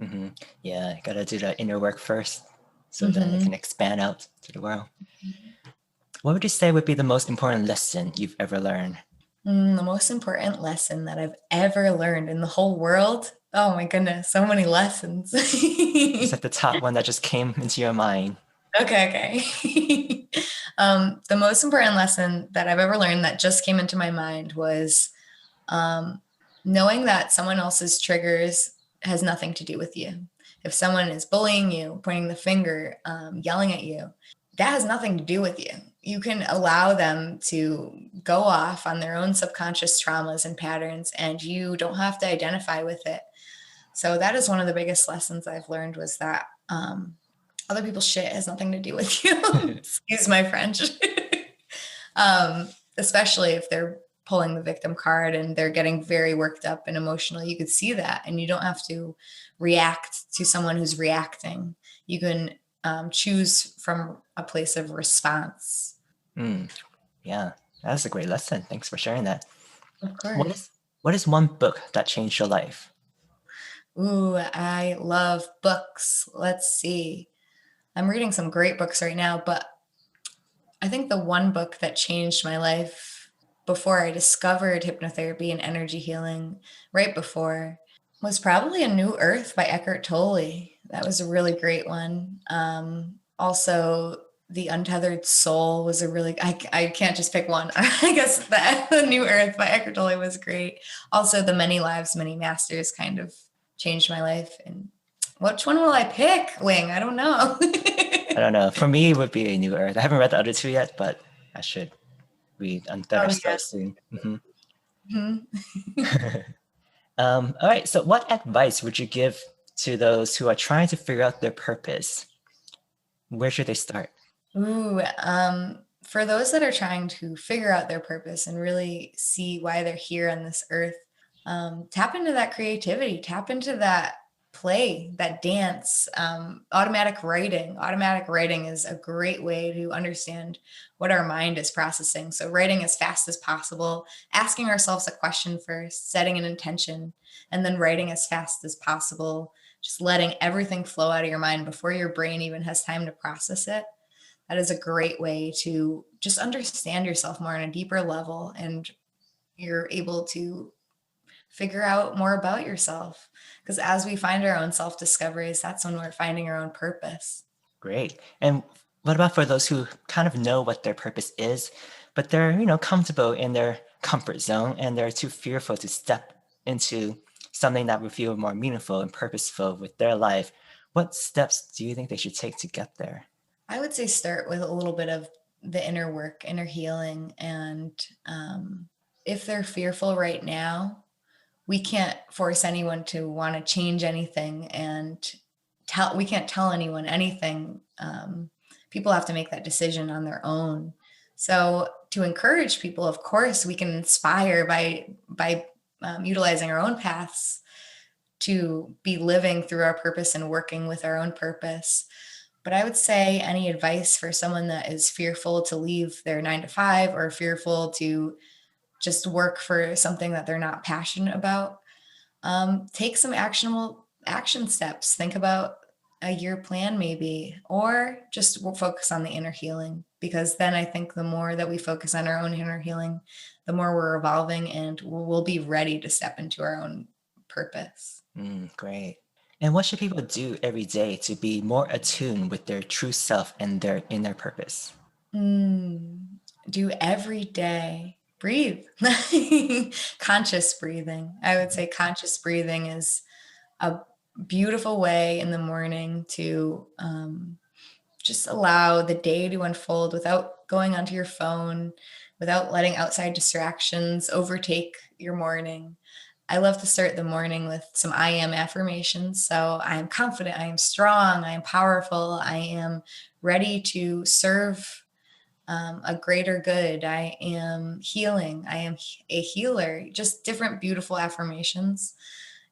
Hmm. Yeah, gotta do the inner work first so then it Hmm. can expand out to the world. What would you say would be the most important lesson you've ever learned? The most important lesson that I've ever learned in the whole world. Oh my goodness, so many lessons. It's like the top one that just came into your mind. Okay. The most important lesson that I've ever learned that just came into my mind was um, knowing that someone else's triggers has nothing to do with you. If someone is bullying you, pointing the finger, yelling at you, that has nothing to do with you. You can allow them to go off on their own subconscious traumas and patterns, and you don't have to identify with it. So that is one of the biggest lessons I've learned was that other people's shit has nothing to do with you. Excuse my French. um, Especially if they're pulling the victim card and they're getting very worked up and emotional. You could see that, and you don't have to react to someone who's reacting. You can choose from a place of response. Mm, yeah, that's a great lesson. Thanks for sharing that. Of What course. is what is one book that changed your life? Ooh, I love books. Let's see. I'm reading some great books right now, but I think the one book that changed my life before I discovered hypnotherapy and energy healing, right before, was probably A New Earth by Eckhart Tolle. That was a really great one. Also, The Untethered Soul was a really, I can't just pick one. I guess The New Earth by Eckhart Tolle was great. Also, The Many Lives, Many Masters kind of changed my life. And which one will I pick, Wing? I don't know. I don't know. For me, it would be A New Earth. I haven't read the other two yet, but I should read Untethered Oh, Soul soon. Hmm. yeah. All right. So, what advice would you give to those who are trying to figure out their purpose? Where should they start? Ooh, for those that are trying to figure out their purpose and really see why they're here on this earth, tap into that creativity, tap into that play, that dance, automatic writing. Automatic writing is a great way to understand what our mind is processing. So, writing as fast as possible, asking ourselves a question first, setting an intention, and then writing as fast as possible. Just letting everything flow out of your mind before your brain even has time to process it. That is a great way to just understand yourself more on a deeper level, and you're able to figure out more about yourself, because as we find our own self discoveries, that's when we're finding our own purpose. Great. And what about for those who kind of know what their purpose is, but they're, comfortable in their comfort zone and they're too fearful to step into something that would feel more meaningful and purposeful with their life? What steps do you think they should take to get there? I would say start with a little bit of the inner work, inner healing. And if they're fearful right now, we can't force anyone to want to change anything, and we can't tell anyone anything. People have to make that decision on their own. So to encourage people, of course, we can inspire by utilizing our own paths to be living through our purpose and working with our own purpose. But I would say any advice for someone that is fearful to leave their 9 to 5 or fearful to just work for something that they're not passionate about, take some actionable action steps. Think about a year plan, maybe, or just focus on the inner healing. Because then I think the more that we focus on our own inner healing, the more we're evolving and we'll be ready to step into our own purpose. Great. And what should people do every day to be more attuned with their true self and their purpose? Mm, do every day. Breathe. Conscious breathing. I would say conscious breathing is a beautiful way in the morning to just allow the day to unfold without going onto your phone, without letting outside distractions overtake your morning. I love to start the morning with some I am affirmations. So I am confident, I am strong, I am powerful, I am ready to serve a greater good. I am healing. I am a healer. Just different beautiful affirmations.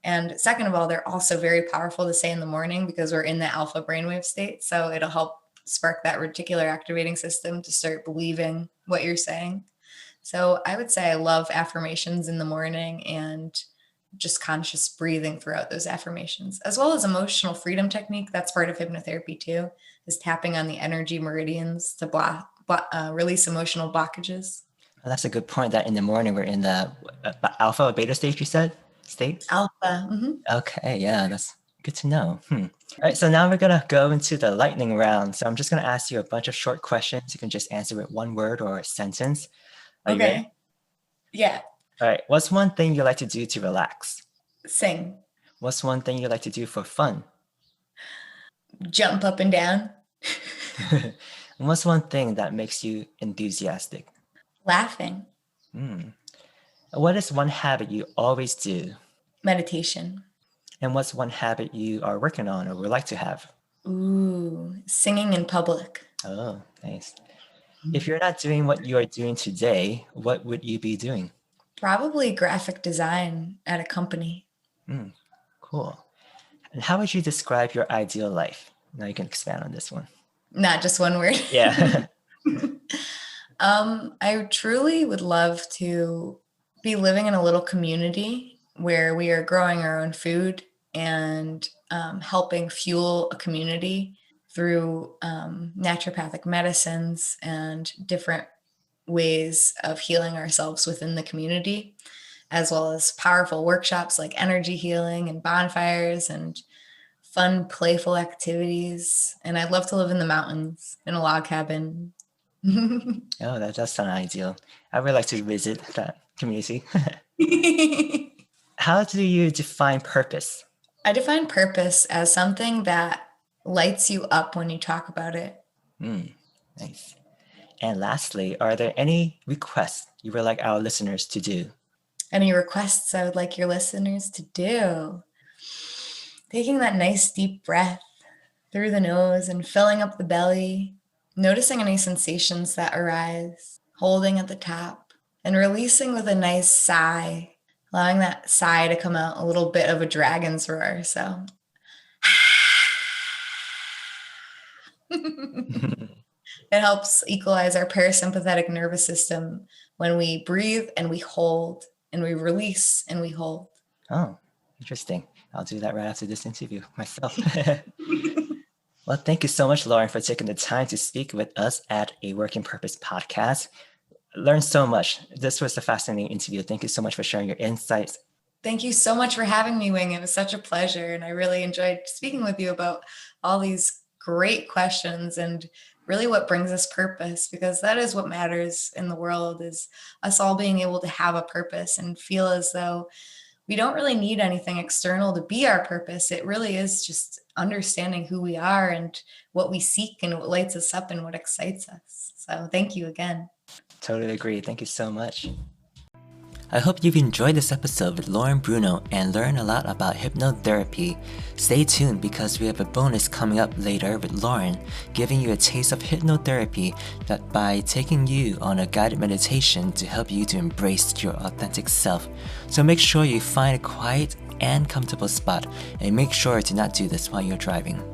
And second of all, they're also very powerful to say in the morning because we're in the alpha brainwave state. So it'll help spark that reticular activating system to start believing what you're saying. So I would say I love affirmations in the morning and just conscious breathing throughout those affirmations, as well as emotional freedom technique. That's part of hypnotherapy too, is tapping on the energy meridians to release emotional blockages. Well, that's a good point that in the morning we're in the alpha or beta stage, you said? state? Alpha. Okay, yeah, that's good to know. All right, so now we're gonna go into the lightning round. So I'm just gonna ask you a bunch of short questions. You can just answer with one word or a sentence. Are you ready? Okay. Yeah. All right, what's one thing you like to do to relax? Sing. What's one thing you like to do for fun? Jump up and down. And what's one thing that makes you enthusiastic? Laughing. Hmm. What is one habit you always do? Meditation. And what's one habit you are working on or would like to have? Ooh, singing in public. Oh, nice. If you're not doing what you are doing today, what would you be doing? Probably graphic design at a company. Cool. And how would you describe your ideal life? Now you can expand on this one. Not just one word. Yeah. I truly would love to be living in a little community where we are growing our own food and helping fuel a community through naturopathic medicines and different ways of healing ourselves within the community, as well as powerful workshops like energy healing and bonfires and fun, playful activities. And I'd love to live in the mountains in a log cabin. Oh, that does sound ideal. I would like to visit that community. How do you define purpose? I define purpose as something that lights you up when you talk about it. Nice. And lastly, are there any requests you would like our listeners to do? Any requests I would like your listeners to do? Taking that nice deep breath through the nose and filling up the belly, noticing any sensations that arise, holding at the top, and releasing with a nice sigh, allowing that sigh to come out a little bit of a dragon's roar. So, it helps equalize our parasympathetic nervous system when we breathe and we hold and we release and we hold. Oh, interesting. I'll do that right after this interview myself. Well, thank you so much, Lauren, for taking the time to speak with us at a Work in Purpose podcast. Learned so much. This was a fascinating interview. Thank you so much for sharing your insights. Thank you so much for having me, Wing. It was such a pleasure. And I really enjoyed speaking with you about all these great questions and really what brings us purpose, because that is what matters in the world, is us all being able to have a purpose and feel as though we don't really need anything external to be our purpose. It really is just understanding who we are and what we seek and what lights us up and what excites us. So thank you again. Totally agree. Thank you so much. I hope you've enjoyed this episode with Lauren Bruno and learned a lot about hypnotherapy. Stay tuned because we have a bonus coming up later with Lauren, giving you a taste of hypnotherapy that by taking you on a guided meditation to help you to embrace your authentic self. So make sure you find a quiet and comfortable spot and make sure to not do this while you're driving.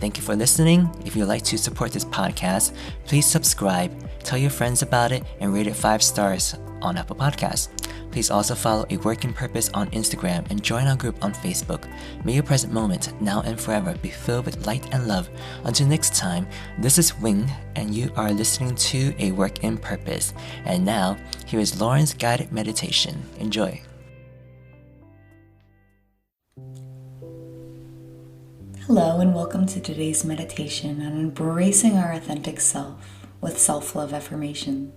Thank you for listening. If you'd like to support this podcast, please subscribe, tell your friends about it, and rate it 5 stars on Apple Podcasts. Please also follow A Work in Purpose on Instagram and join our group on Facebook. May your present moment, now and forever, be filled with light and love. Until next time, this is Wing, and you are listening to A Work in Purpose. And now, here is Lauren's guided meditation. Enjoy. Hello, and welcome to today's meditation on embracing our authentic self with self-love affirmations.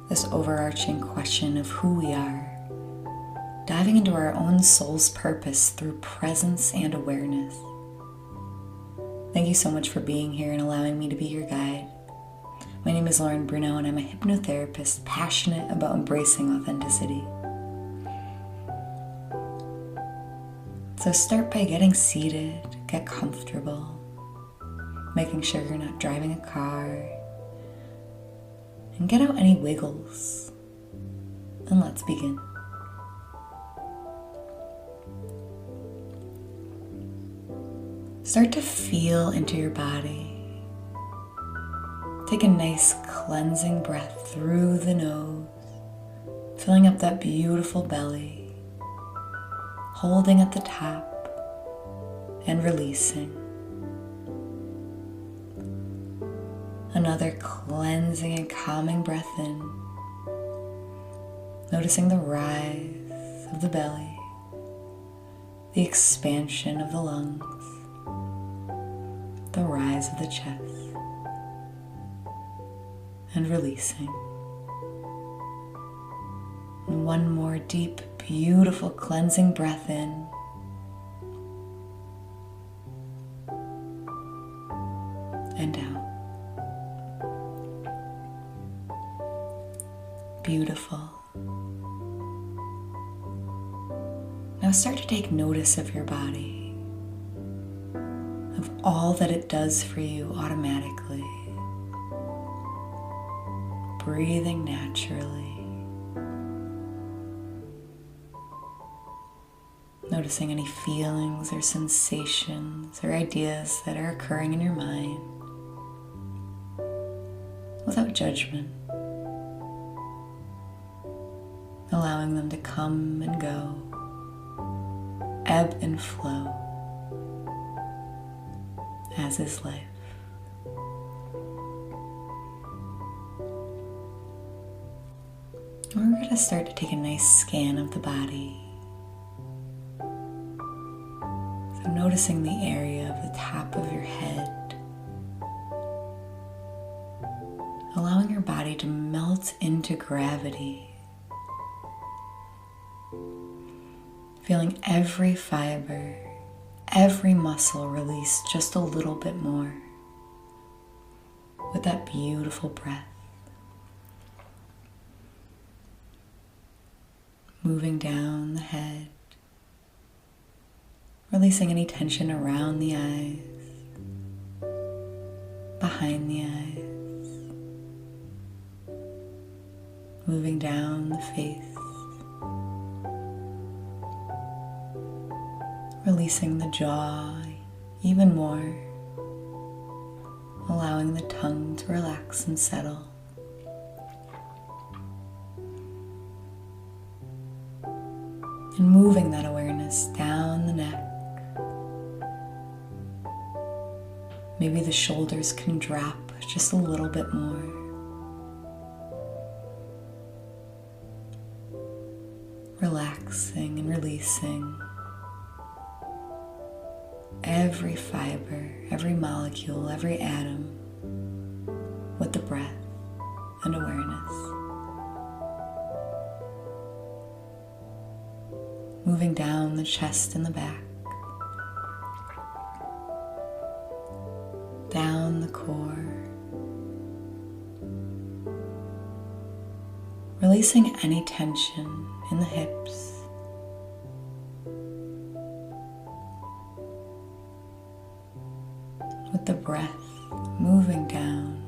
This overarching question of who we are, diving into our own soul's purpose through presence and awareness. Thank you so much for being here and allowing me to be your guide. My name is Lauren Bruno, and I'm a hypnotherapist passionate about embracing authenticity. So start by getting seated, get comfortable, making sure you're not driving a car, and get out any wiggles, and let's begin. Start to feel into your body. Take a nice cleansing breath through the nose, filling up that beautiful belly, holding at the top and releasing. Another cleansing and calming breath in, noticing the rise of the belly, the expansion of the lungs, the rise of the chest, and releasing. And one more deep, beautiful cleansing breath in. And out. Beautiful. Now start to take notice of your body, of all that it does for you automatically. Breathing naturally. Noticing any feelings or sensations or ideas that are occurring in your mind without judgment. Allowing them to come and go, ebb and flow, as is life. We're going to start to take a nice scan of the body. So noticing the area of the top of your head, allowing your body to melt into gravity. Feeling every fiber, every muscle release just a little bit more with that beautiful breath. Moving down the head, releasing any tension around the eyes, behind the eyes, moving down the face. Releasing the jaw even more, allowing the tongue to relax and settle. And moving that awareness down the neck. Maybe the shoulders can drop just a little bit more. Relaxing and releasing every fiber, every molecule, every atom with the breath and awareness. Moving down the chest and the back, down the core, releasing any tension in the hips. With the breath moving down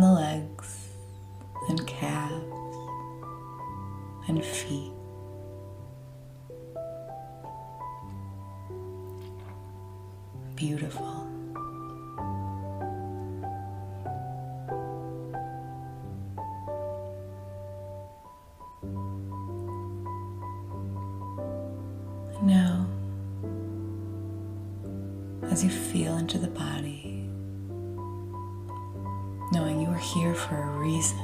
the legs and calves and feet. Beautiful. And now, as you feel into the body, knowing you are here for a reason,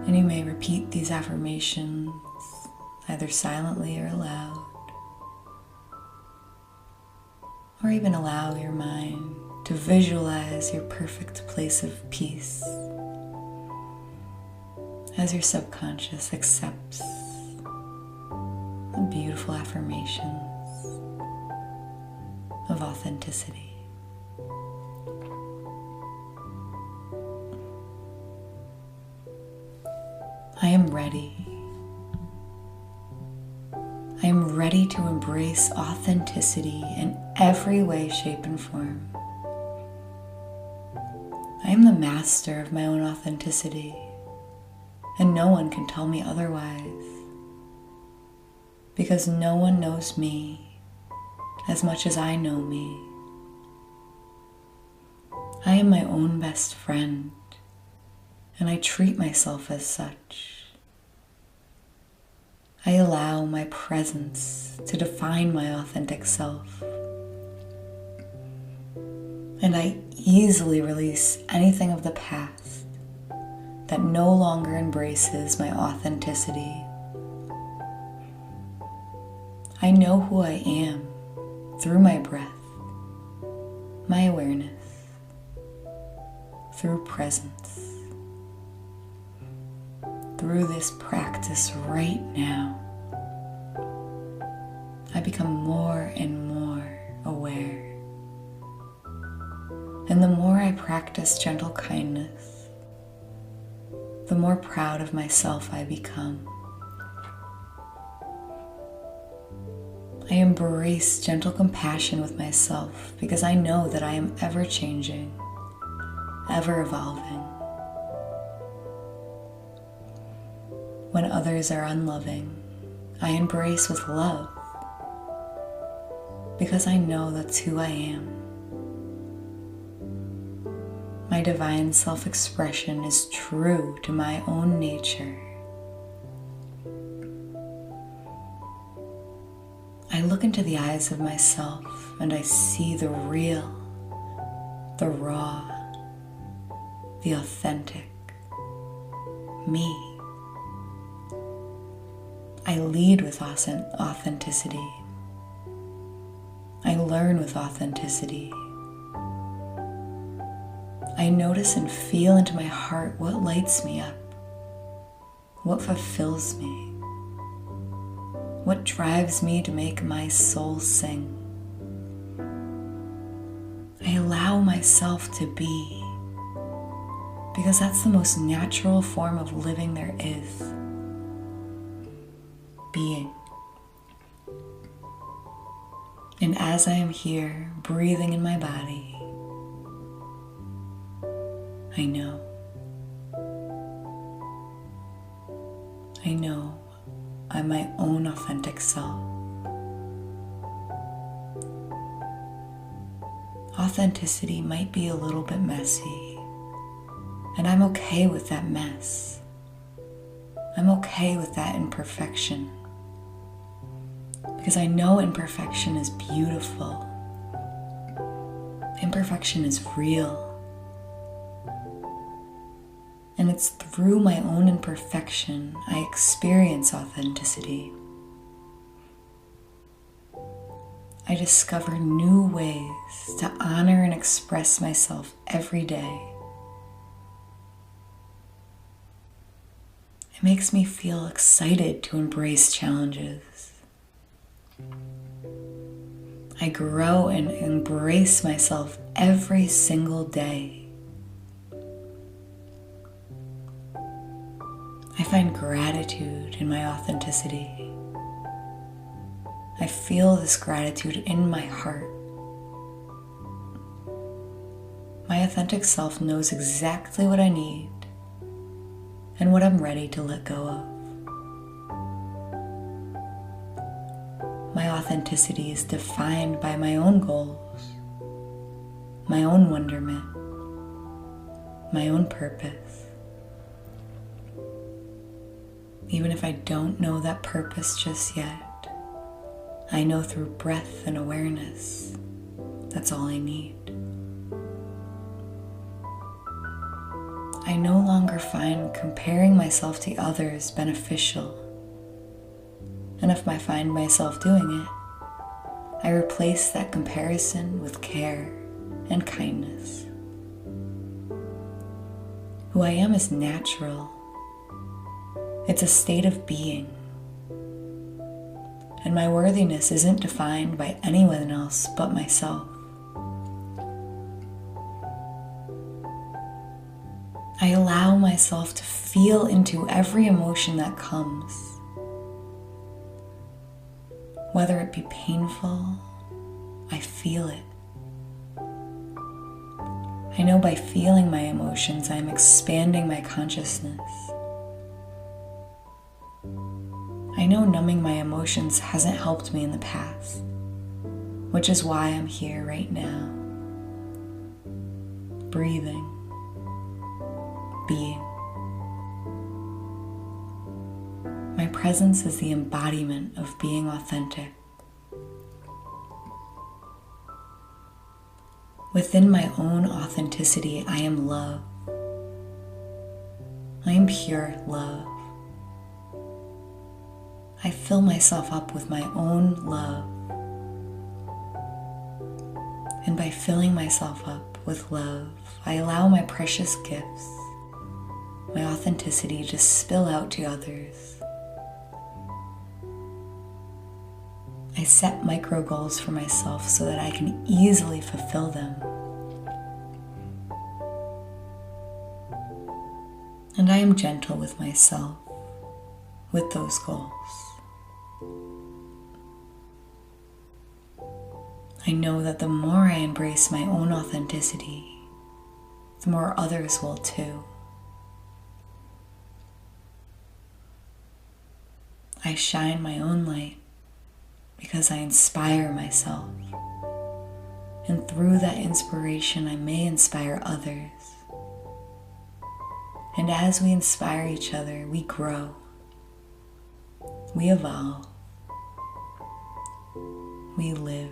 and you may repeat these affirmations either silently or aloud, or even allow your mind to visualize your perfect place of peace as your subconscious accepts the beautiful affirmations of authenticity. I am ready. I am ready to embrace authenticity in every way, shape, and form. I am the master of my own authenticity, and no one can tell me otherwise, because no one knows me as much as I know me. I am my own best friend, and I treat myself as such. I allow my presence to define my authentic self, and I easily release anything of the past that no longer embraces my authenticity. I know who I am through my breath, my awareness, through presence, through this practice right now. I become more and more aware. And the more I practice gentle kindness, the more proud of myself I become. I embrace gentle compassion with myself because I know that I am ever changing, ever evolving. When others are unloving, I embrace with love because I know that's who I am. My divine self-expression is true to my own nature. I look into the eyes of myself and I see the real, the raw, the authentic me. I lead with authenticity. I learn with authenticity. I notice and feel into my heart what lights me up, what fulfills me, what drives me to make my soul sing. I allow myself to be, because that's the most natural form of living there is. Being. And as I am here, breathing in my body, I know I'm my own authentic self. Authenticity might be a little bit messy, and I'm okay with that mess. I'm okay with that imperfection, because I know imperfection is beautiful. Imperfection is real. And it's through my own imperfection I experience authenticity. I discover new ways to honor and express myself every day. It makes me feel excited to embrace challenges. I grow and embrace myself every single day. I find gratitude in my authenticity. I feel this gratitude in my heart. My authentic self knows exactly what I need and what I'm ready to let go of. My authenticity is defined by my own goals, my own wonderment, my own purpose. Even if I don't know that purpose just yet, I know through breath and awareness that's all I need. I no longer find comparing myself to others beneficial. And if I find myself doing it, I replace that comparison with care and kindness. Who I am is natural. It's a state of being. And my worthiness isn't defined by anyone else but myself. I allow myself to feel into every emotion that comes. Whether it be painful, I feel it. I know by feeling my emotions, I am expanding my consciousness. I know numbing my emotions hasn't helped me in the past, which is why I'm here right now, breathing, being. My presence is the embodiment of being authentic. Within my own authenticity, I am love. am pure love. I fill myself up with my own love. And by filling myself up with love, I allow my precious gifts, my authenticity to spill out to others. I set micro goals for myself so that I can easily fulfill them. And I am gentle with myself, with those goals. I know that the more I embrace my own authenticity, the more others will too. I shine my own light because I inspire myself. And through that inspiration, I may inspire others. And as we inspire each other, we grow, we evolve, we live.